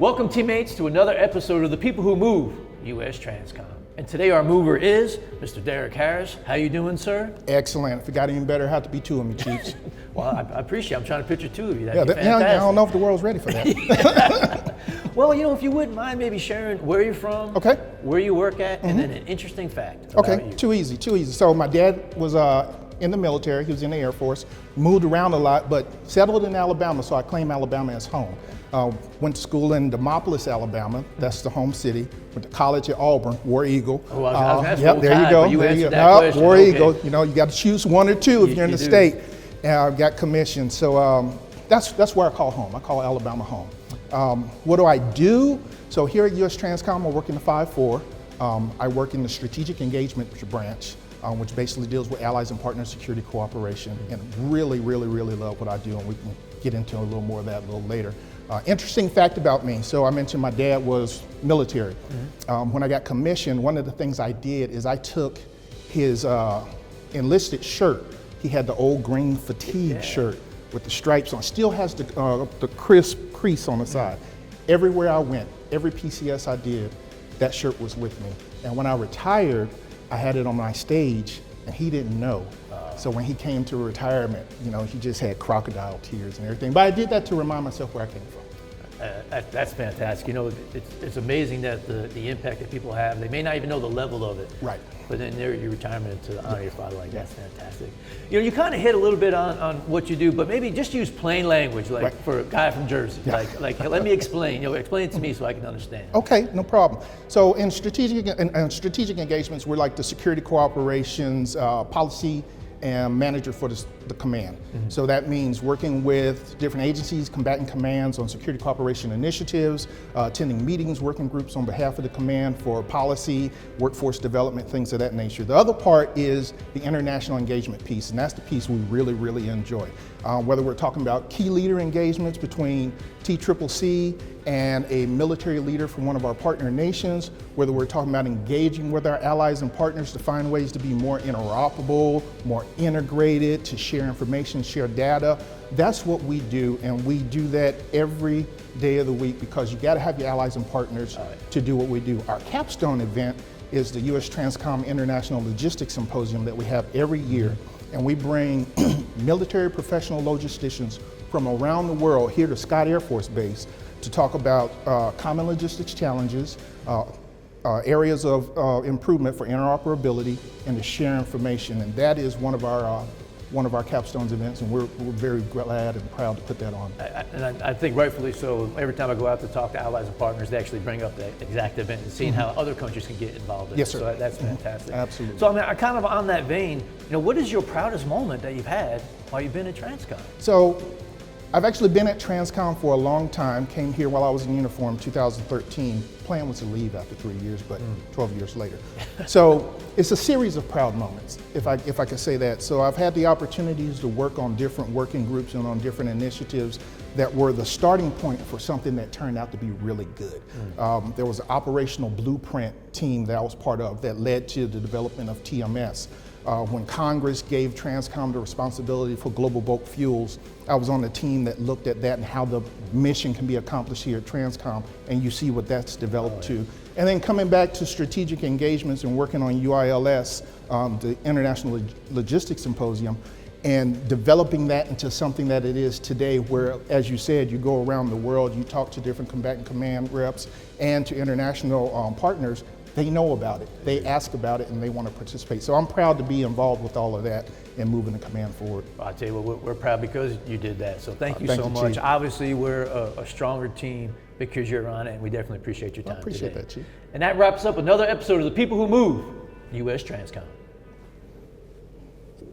Welcome, teammates, to another episode of The People Who Move, USTRANSCOM. And today our mover is Mr. Derek Harris. How you doing, sir? Excellent. If it got any better, it had to be two of me, Chiefs. Well, I appreciate it. I'm trying to picture two of you. I don't know if the world's ready for that. Well, if you wouldn't mind maybe sharing where you're from, Okay. where you work at, and then an interesting fact Okay, about you. too easy. So my dad was in the military. He was in the Air Force, moved around a lot, but settled in Alabama, so I claim Alabama as home. Went to school in Demopolis, Alabama. That's the home city. Went to college at Auburn, War Eagle. Oh, I was gonna ask yep, full there time, you go. but you there answered you go. that question. War Okay. Eagle. You got to choose one or two if you're in the do. state. Got commissioned. So that's where I call home. I call Alabama home. What do I do? So here at USTRANSCOM, I work in the 5-4. I work in the Strategic Engagement branch, which basically deals with allies and partner security cooperation, and really, really, really love what I do, and we can get into a little more of that a little later. Interesting fact about me. So I mentioned my dad was military. When I got commissioned, one of the things I did is I took his enlisted shirt. He had the old green fatigue shirt with the stripes on. Still has the crisp crease on the side. Everywhere I went, every PCS I did, that shirt was with me. And when I retired, I had it on my stage, and he didn't know. So when he came to retirement, he just had crocodile tears and everything. But I did that to remind myself where I came from. That's fantastic. It's amazing that the impact that people have. They may not even know the level of it. Right. But then your retirement to honor your father, that's fantastic. You kind of hit a little bit on what you do, but maybe just use plain language, like for a guy from Jersey. Yeah. Like let me explain. Explain it to me so I can understand. Okay, no problem. So in strategic engagements, we're like the security cooperations policy and manager for the command. So that means working with different agencies, combatant commands on security cooperation initiatives, attending meetings, working groups on behalf of the command for policy, workforce development, things of that nature. The other part is the international engagement piece, and that's the piece we really, really enjoy. Whether we're talking about key leader engagements between TCCC and a military leader from one of our partner nations, whether we're talking about engaging with our allies and partners to find ways to be more interoperable, more integrated, to share information, share data. That's what we do, and we do that every day of the week because you got to have your allies and partners to do what we do. Our capstone event is the USTRANSCOM International Logistics Symposium that we have every year, and we bring military professional logisticians from around the world here to Scott Air Force Base to talk about common logistics challenges, areas of improvement for interoperability, and to share information. And that is one of our capstones events, and we're very glad and proud to put that on. And I think rightfully so. Every time I go out to talk to allies and partners, they actually bring up that exact event and seeing how other countries can get involved in it. Yes, sir. So that's fantastic. Absolutely. So I kind of on that vein, what is your proudest moment that you've had while you've been at Transcom? So I've actually been at Transcom for a long time. Came here while I was in uniform, 2013. Plan was to leave after 3 years, but 12 years later. So it's a series of proud moments, if I could say that. So I've had the opportunities to work on different working groups and on different initiatives that were the starting point for something that turned out to be really good. There was an operational blueprint team that I was part of that led to the development of TMS. When Congress gave Transcom the responsibility for global bulk fuels, I was on the team that looked at that and how the mission can be accomplished here at Transcom, and you see what that's developed to. And then coming back to strategic engagements and working on UILS, the International Logistics Symposium, and developing that into something that it is today where, as you said, you go around the world, you talk to different combatant command reps and to international partners. They know about it, they ask about it, and they want to participate. So I'm proud to be involved with all of that and moving the command forward. Well, I tell you what, we're proud because you did that. So thank you so much. Chief. Obviously, we're a stronger team because you're on it, and we definitely appreciate your time. I appreciate today. that, Chief. And that wraps up another episode of The People Who Move, USTRANSCOM.